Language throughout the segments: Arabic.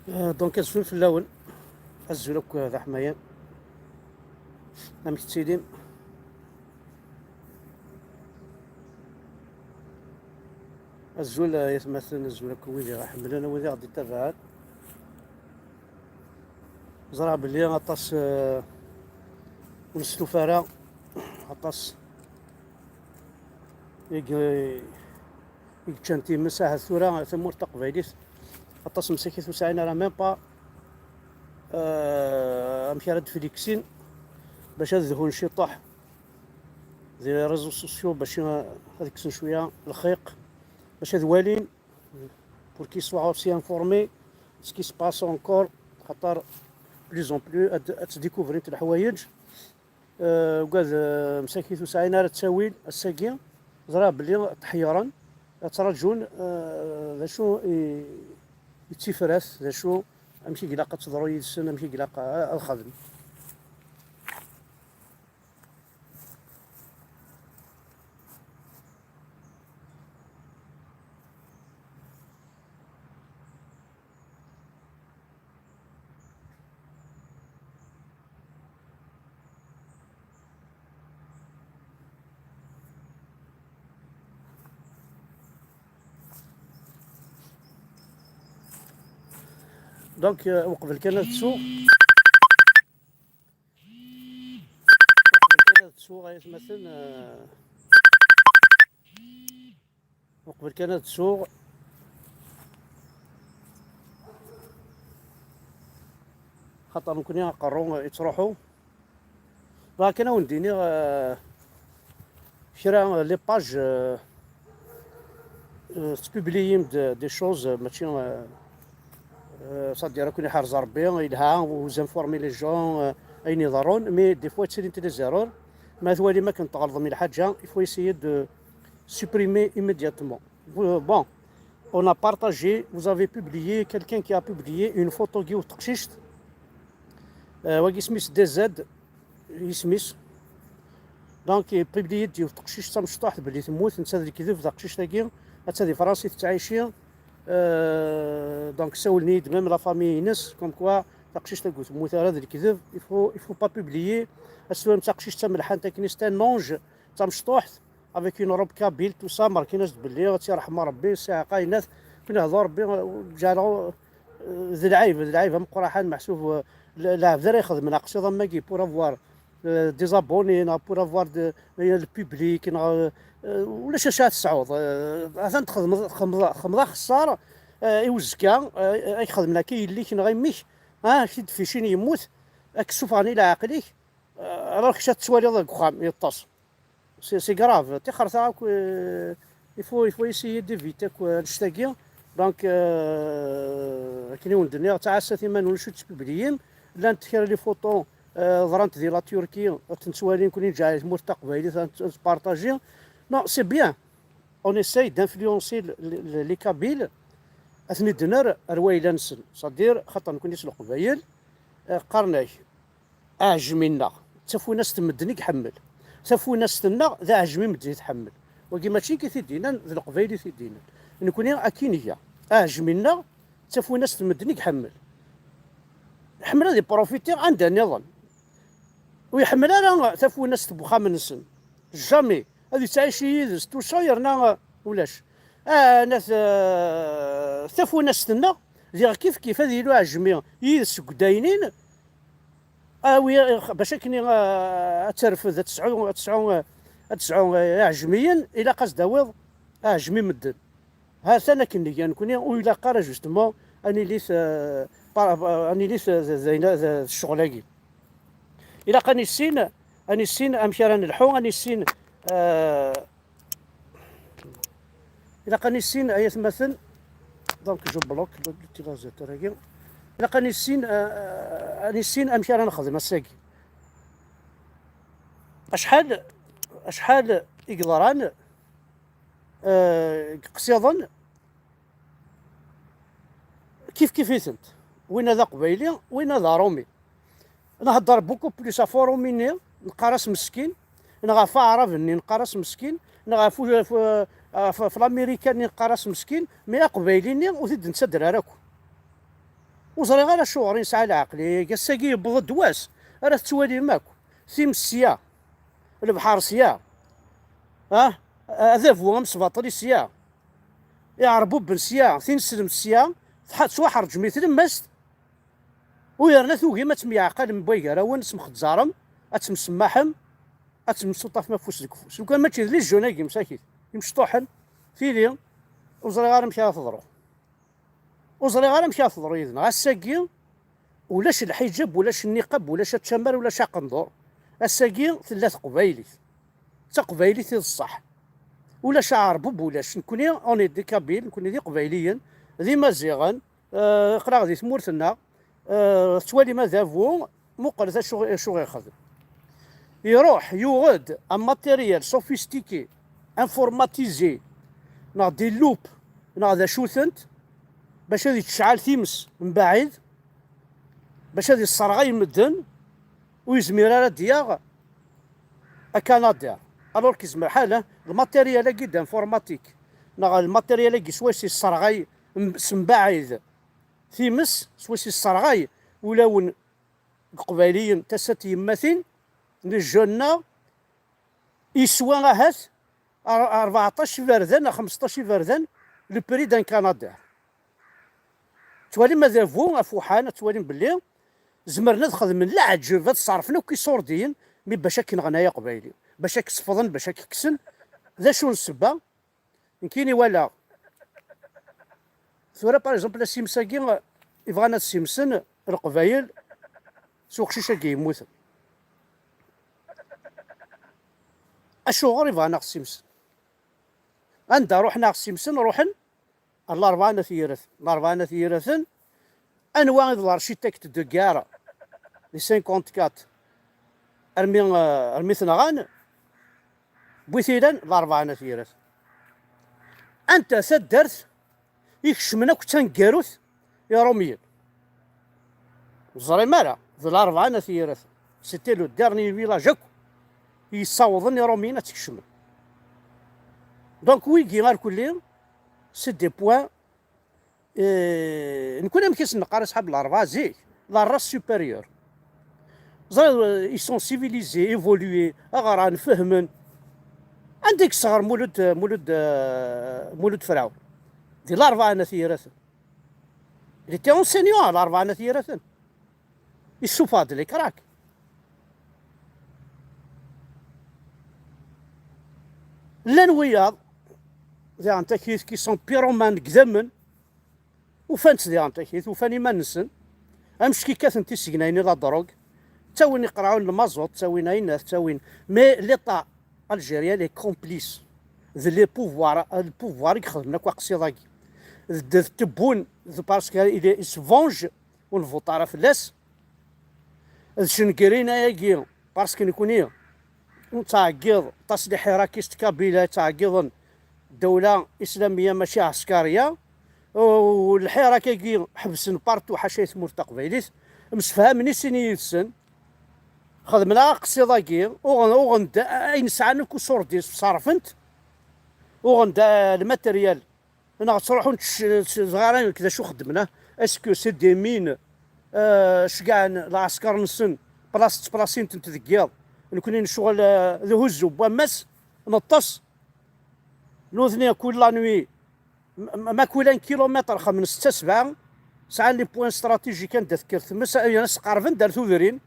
دونك الزول في اللون الزول هكا ذا حماية نعم كتسيدين الزول يتمثل الزول هكا ويلي غا حمل انا ويلي غادي يتابعات زرع بلي غطاس ونستوفارا غطاس يكتشانتي مساحة ثورة ثمور تقبايليت غطاس مساكيت وساعين راه ميم با امشي راد فيليكسين باش هذا شي طاح دي ريزو سوسيو باش هذيك شويه الخيق باش هاد والين بور كي سوا اوسي انفورمي سكي سباس اونكور خاطر بليزون بلو تديكوفري نتا الحوايج وقال مساكيت وسعينا راه تساويل الساكين زرا بلي تحيرا ترجون ذا شو يتسفراس ذا شو امشي قلاقه تضرو يدسن امشي قلاقه الخدم. دونك وقبل كان تسوق مثلا وقبل كانت تسوق خاطر ممكن قرروا يتروحوا لكن انا ونديني شرا لي باج تبوبلييم دي شوز ماشي صدير كوني حارز ربي يلها وزنفورمي لي جون اين يضرون مي دي فوا تسيري انت لي زيرور ما ثوالي ما كنت تغلط من الحاجه يفو يسيي دو supprimer immédiatement. Bon, on a partagé, vous avez publié, quelqu'un qui a publié une photo qui est تقشيشت واقي سميس دي زد يسميس دونك بيبليي ديال تقشيش تمشطاح بلي تموت نتا هذيك كذب تقشيش تاكي هذه فرنسي تعايشين دونك ساولني دمام لا فامي نس كوم كوا تقشيش تاكو تموت هذا الكذب يفو با بوبليي السوام تقشيش تملحان تاكني ستان نونج تمشطوح افيك اون روب كابيل تو سا ماركيناش بلي غاتي رحمه ربي ساعه قاينات كنا هضر ربي جالو ذي العيب مقرحان محسوب لا بدا يخدم ناقص ضماكي بور افوار دي زابوني بور افوار البوبليك ولا شاشات السعود عشان خمضه خساره يوزكا يخدم لك اللي كاين غيميك كي فيشين يموت اكسوف راني لا عقليك راه خشات تسوالي ضاك خام يطاس سي غراف تيخرج يفو يسيي ديفيتي نشتاقي دونك كاين ولدني تاع ثمن ونشوت بليم لا نتخير لي فوطو ضرنت ديال لا تركيا تنسوالين كوني جاي مرتقبه تبارطاجي نو سي بيان اون اساي دانفلونسي لي كابيل اثني دنر رويلا نسن صدير خاطر نكون يسلق قبايل قرناي اعجمينا تفو ناس تمدني كحمل تفو ناس تنا ذا عجمي مدي يتحمل وكي ماشي كي تيدينا ذا القبايل تيدينا نكون اكينيا اعجمينا تفو ناس تمدني كحمل حمل هذه بروفيتي عندها نظام ويحمل انا تفو ناس تبخا من السن جامي هذه تعيش يدس توصايرنا ولاش ناس تفو ناس تنا ديال كيف هذه لو عجمي يدس قداينين وي باش كني ترفد تسعون عجميا الى قصد ويض عجمي مدن ها انا كني نكون ويلا قرا جوستمون اني ليس زين الشغلاكي الى قاني السين امشي راني الحو اني السين الى قاني السين اي مثلا دونك جو بلوك التلفزيون راكي الى قاني السين امشي راني نخدم الساكي اشحال يقدران قصيضا كيف يثنت وين هذا قبيلي وين هذا رومي نهضر بوكو بليس افوروميني نقراس مسكين نغافا عرفني نقراس مسكين نغافو في الامريكان نقراس مسكين مي قبيليني وزيد نسدر راكو وزري غير شعور يسعى العقلي كاساكي يبغض دواس راه توالي ماكو سيا البحر سيا هذا فو مسباطري سيا يعربو بن سيا سلم سيا تواحر جميت لمست ويرنا ثوقي ما تميعقل من بويكراون اسم خزارم اتمسماحم اتمسطف ما فوس الكفوس وكان ماشي لي جوناكي مساكيت يمشطوحن فيلي وزري غير مشى تضرو وزري غير مشى تضرو يدنا الساكي ولاش الحجاب ولاش النقاب ولاش التمر ولاش قندور الساكي ثلاث قبايلي تقبايلي في الصح ولا شعر بوب ولاش نكوني اوني دي كابيل نكوني دي قبايليا ذي مزيغان قرا ذي ثمورتنا توالي ماذا فو مقرزه شو غيخدم يروح يوغد ان ماتيريال سوفيستيكي انفورماتيزي نا دي لوب نا ذا شوثنت باش هذه تشعل ثيمس من بعيد باش هذه الصرغه يمدن ويزمير على دياغ كندا الوغ كيزمر حاله الماتيريال كي انفورماتيك نا الماتيريال كي سواسي الصرغاي سمباعد ثيمس سواسي الصرغاي ولاون قباليين تسات يماثين للجنة يسوى هات 14 فردان 15 فردان لو بري دان كندا توالي ماذا فو افوحان توالي بلي زمرنا نخدم من العجب هاد صرفنا وكي صوردين مي باش كنغنايا قبايلي باش كصفضن باش ككسن ذا شو السبه يمكن ولا ثورة باغ اكزومبل السيمساكي يبغانا السيمسن القبايل سوق شيشا كيموت اشغل يبغانا السيمسن عندها روحنا السيمسن روحن الاربعه ثيرثن انواع الارشيتكت دو كارا لي 54 ارمي ثنغان بوثيلا الاربعه ثيرث انت سدرت يكشمنا كتنكاروث يا روميين زري مالا ذو الاربعه ثيرث سيتي لو ديرني فيلاج يصاوضن يا روميين تكشمن دونك ويكي غير كلهم سي دي بوان نكون مكيس نقرا صحاب الاربعه زيك لا راس سوبيريور زي سون سيفيليزي ايفولوي اغران فهمن عندك صغر مولود فرعون دي الاربعه نثيرث اللي تي اونسينيون الاربعه نثيرث يسوفاد لك راك لان وياض ذي انت كي سون بيرومان كذمن وفانت ذي انت كيث وفاني ما نسن امش كي كاثن تيسكنايني لا دروغ تاوين يقراون المازوت تاوين ايناث تاوين مي ليطا الجيريا لي كومبليس ذي لي البوفوار يخدمنا كوا قصيداكي تبون باسكو الي يسفونج ونفوطارا فلاس شنكرينا ياكي باسكو نكوني تعقيض تصليح راكيست كابيلا تعقيض دولة إسلامية ماشي عسكرية والحيرة كي حبسن بارتو حاشا يثمر تقبيليت مسفهمني سيني يسن خدمنا قصيداكي وغند أين ساعة كوسوردي صرفنت وغند الماتريال أنا تروحون صغارين كذا شو خدمنا اسكو سي دي مين شكاع العسكر نسن بلاصين تنتذكيض نكونين شغل ذو هزو بوامس نطس نوذني كل لا نوي ما كولان كيلومتر خمن 6 7 ساعه لي بوان استراتيجيك نذكر ثم ناس قارفن دار ثوذرين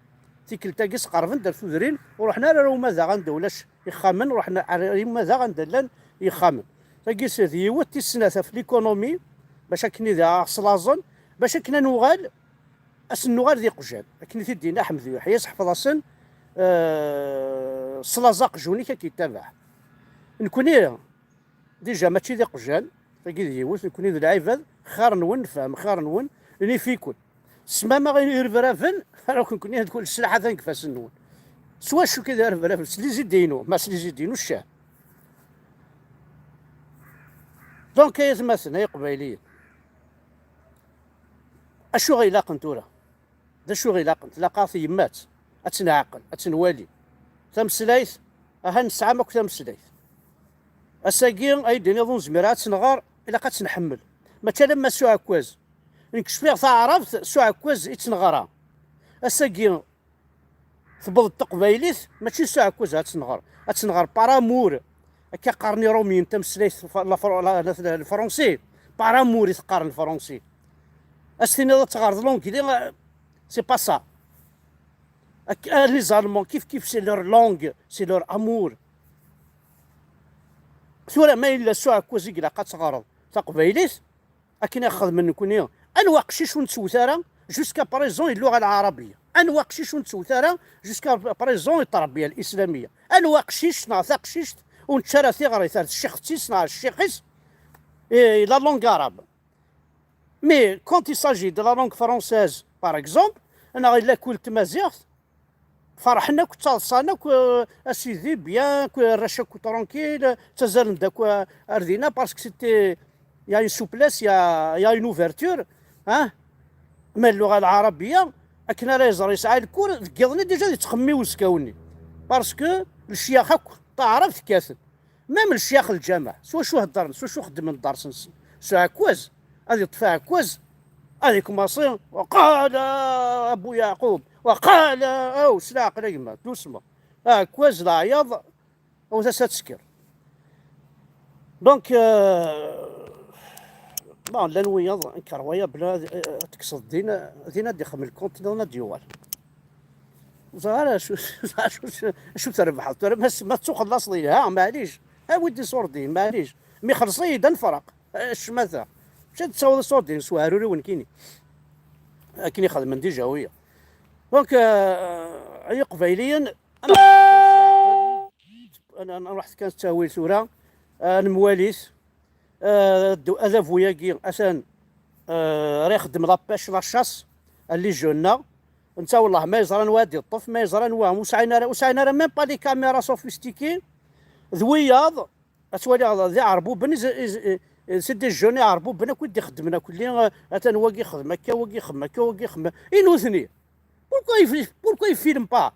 تيكلتاكي قارفن دار ثوذرين ورحنا راه ماذا غندولاش يخامن رحنا ماذا غندلان يخامن تاكي سيدي هو تيسناث في ليكونومي باش كني ذا صلازون باش كنا نوغال نوغال ذي قجان كني تدينا حمد يحيى حفظ سن صلازاق جوني كيتابع نكوني ديجا ماشي ذي قجان تاكي ذي وث نكوني ذي العباد خار نون فهم خار نون اللي فيكون سما ما غير يرفرافن راه كنكوني هذوك السلاحه ذاك فاس نون سوا شو كذا يرفرافن سلي زيدينو ما سلي زيدينو الشاه دونك يتمثل هي قبايليين اشو غيلاقن تورا دا شو غيلاقن تلاقا في يمات اتنعقل اتنوالي تمسلايث نسعى ماك تمسلايث الساقين ايدين يظن زميرات نغار الا قد نحمل مثلا ما سو عكواز نكشفيغ تعرفت سو عكواز يتنغرا اساكي تبض التقبايليت ماشي سو عكواز هتنغر بارامور هكا قارني رومي انت مسليت الفرنسي بارامور يتقارن الفرنسي استني تغارض لونغلي سي با سا لي زالمون كيف سي لور لونغ سي لور امور ثورة ما الا سو عكواز يقلا قا تغارض تقبايليت اكن ياخذ من كوني انواع قشيش ونتسوثارا جوسكا بريزون اللغه العربيه انواع قشيش ونتسوثارا جوسكا بريزون التربيه الاسلاميه انواع قشيش نعطى قشيش ونتشرى ثغري ثالث الشيختيس نع الشيخيس لا لونغ عرب مي كونت يساجي دو لا لونغ فرونسيز باغ اكزومبل انا الا كنت مزيغ فرحنا كنت تصانا اسيدي بيان رشا كو ترونكيل تزال داك اردينا باسكو سيتي يا اون سوبليس يا اون اوفرتور من اللغه العربيه اكنا لا يزري يسعى الكور ذكيضني ديجا يتخمي وسكاوني باسكو الشياخ تعرف كاسد ميم الشياخ الجامع سوا شو هدر سوا شو خدم من الدار سو عكواز هذه طفى عكواز هذه كوماسي وقال ابو يعقوب وقال او سلا قريمه دوسما عكواز لا عياض او تسكر دونك بون لا نويض كرويه بلا تقصد دينا دخل من الكونت دينا ديوال زعما شو تربح ما تسوق الاصلي ها معليش ها ودي صوردي معليش مي خلصي دنفرق اش ماذا مشات تصاوب صوردي سواروري وين كيني كيني خدم من ديجا ويا دونك اي قبيليا انا رحت كانت تاويل سوره المواليس هذا فوياكي اسان راه يخدم لابيش لاشاس اللي جونا انت والله ما يزران وادي الطف ما يزران واه وسعينا راه ميم با لي كاميرا سوفيستيكي ذوياض اتوالي ذي عربو بن سيدي الجون يعربو بنا كودي خدمنا كلي اتان واقي خدم هكا واقي خدم هكا واقي خدم ينوثني بوركو يفيلم با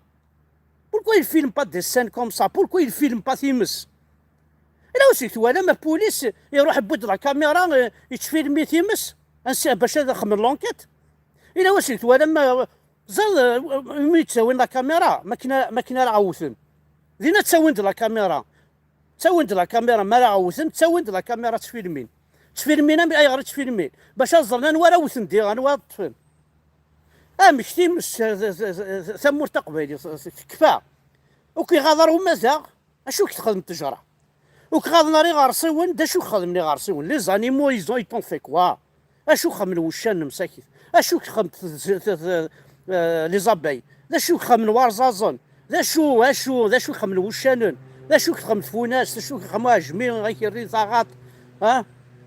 بوركو يفيلم با دي سين كوم سا بوركو يفيلم با تيمس الا وسيت وانا ما بوليس يروح بود لا كاميرا يتفيلمي تيمس باش هذا خمر لونكيت الا وسيت وانا ما زال ملي تساوي لا كاميرا ما كنا عاوثن دينا تساوي لا كاميرا لا كاميرا ما عاوثن تساوي لا كاميرا تفيلمينا من اي غير تفيلمين باش زرنا نورا وثن دي غنوا طفل مش تيمس ثمور تقبيلي كفا وكي غادر ومازال اشو كتخدم التجاره وكغادر ناري غارسيون دا شو خدمني غارسيون لي زانيمو يزون يطون في كوا اشو خمن وشان مساكيت اشو خمن لي زاباي دا شو خمن وارزازون دا شو خمن وشانن دا شو خمن فوناس دا شو خمن جميل غير زاغات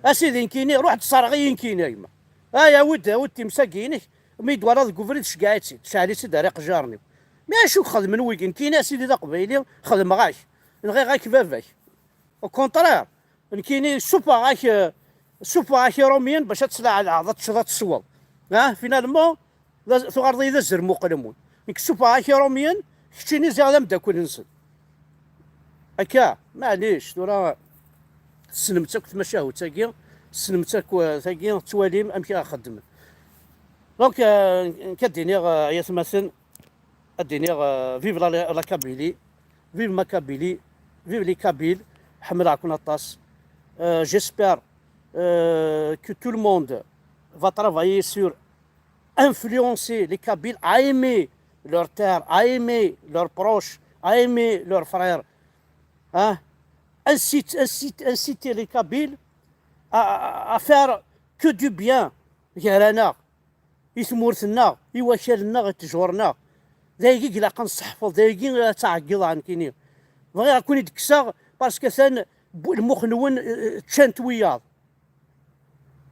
اسيدي كيني روح تصارغين كيني يما يا ودي مساكينك مي دوار كوفريت شكايتي شعلي سي داريق جارني ما شو خدم ويكين كاين سيدي دا قبيلي خدم غاش غير غاك فافاك او كونترير كاينين سوبا غاك روميين باش تسلع على عضات شضات الصواب فينالمون ثغرضي ذا الزرمو قلمون سوبا غاك روميين كتشيني زي غادا مداكل نسل هكا معليش دورا سلمتك تمشاو تاكي سلمتك تاكي تواليم امشي اخدم دونك كديني يا ثمثل اديني فيف لا كابيلي فيف ما كابيلي فيف لي كابيل حمد راكم الطاس j'espère que tout le monde va travailler sur influencer les Kabyles à aimer leur terre, à aimer leurs proches, à aimer leurs frères. Inciter les Kabyles à faire que du bien. يرانا يثمورتنا يواشلنا غتجورنا دايكي لا كنصحفظ دايكي تعقل عن كيني بغي غنكون يدكسا باسكو ثان المخ نون تشانت وياض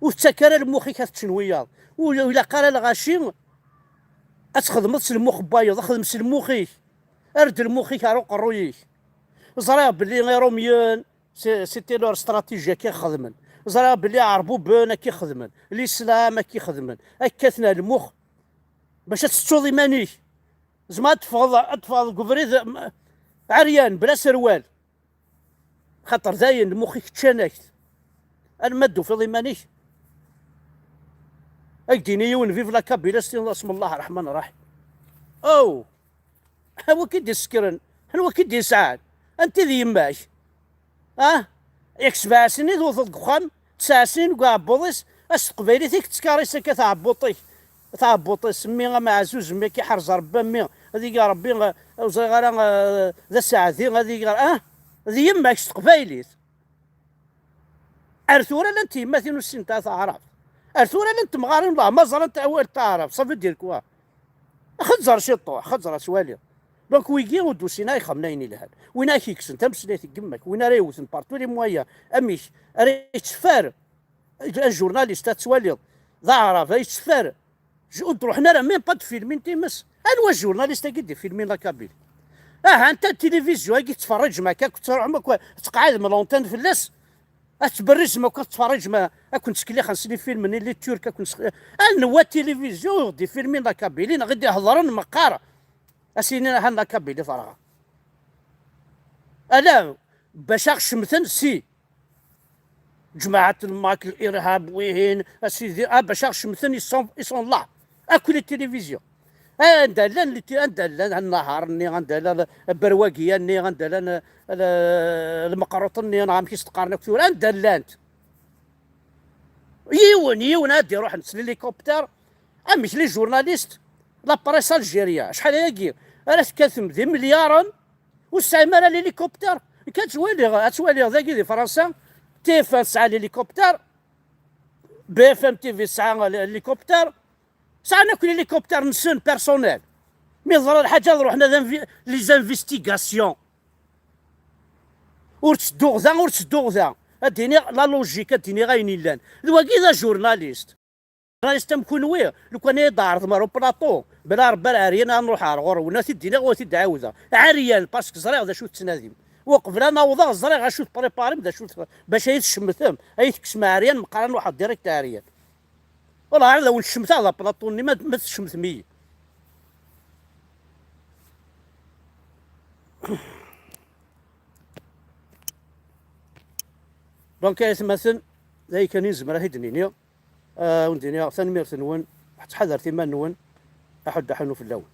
وتسكر المخ كتشن وياض ولا قال الغاشي اتخدم المخ بايض خدم المخيك ارد المخيك عروق الرويك زرا بلي غير روميان سيتي لور استراتيجيه كيخدمن زرا بلي عربو بان كيخدمن الاسلام كيخدمن اكثنا المخ باش تستوضي مانيك زعما تفضل كوفريد عريان بلا سروال خاطر زاين مخك تشانكت المادو في ضمانيك اكديني يون فيف لا كابيلا اسم الله الرحمن الرحيم. او هو كي سكرن، هو كي سعاد، انت ذي يماك ياك 7 سنين توصل خان 9 سنين كاع بوضيس قبيلي ثيك تسكاريسا كتعبوطيك تعبوطي سميها مع زوج مي كي حرز ربي مي هذيك ربي غير ذا ساعتي هذيك هذه يماك قبايليت ارثورا لانت يماثل السن تاع تعرف ارثورا لانت مغارين الله مزرا انت اول تعرف صافي دير كوا خزر شي طوح خزر سوالي دونك ويكي ودو سيناي خمنايني لهاد وين كيكسن تمسليتي قمك وين راه يوثن بارتو لي موايا اميش راه يتفار الجورناليست تسوالي ذا عرف يتفار تروح حنا راه ميم با فيلمين تيمس انوا الجورناليست كيدير فيلمين لا كابيل انت التلفزيون كي تفرج معاك تروح عمرك تقعد من لونتين فلاس تبرز ما كتفرج ما كنت سكلي 50 فيلم من اللي الترك كنت انوا التلفزيون دي فيلمين لا كابيلين غادي يهضرون مقاره اسيني هنا كابيلي فراغ انا باش شمثن سي جماعة الماك الارهاب وين اسيدي باش شمثن يصون لا اكل التلفزيون عندنا اللي عندنا النهار ني عندنا برواقيه ني عندنا المقروط ني نعم كيس تقارن كثير عندنا انت يون هادي روح نسل الهليكوبتر مش لي جورناليست لا بريس الجيريا شحال هاكي راه كتم ذي مليارا واستعمال الهليكوبتر كتولي ذاكي دي فرنسا تي اف 9 الهليكوبتر بي اف ام تي في 9 الهليكوبتر ساعنا كل هليكوبتر نسون بيرسونيل مي ضرر الحاجه روحنا لي زانفيستيغاسيون ورتسدو غدا اديني لا لوجيك اديني غايني لان دواكي ذا جورناليست مكون ويه لو كان يدار مارو بلاطو بلا ربا العريان نروح غور وناس يدينا غوتي دعاوزه عريان باسكو زريغ ذا شو تنادم وقبل نوضا زريغ شو بريباري بدا شو باش يتشمثم يتكسم عريان مقارن واحد ديريكت عريان والله عاد لو الشمس هذا بلاطوني ما تشمث مية دونك مثلا زي كان يزمر هي دنيا وندنيا ثاني مير ثنون تحذر ثمان نون احد حنو في اللون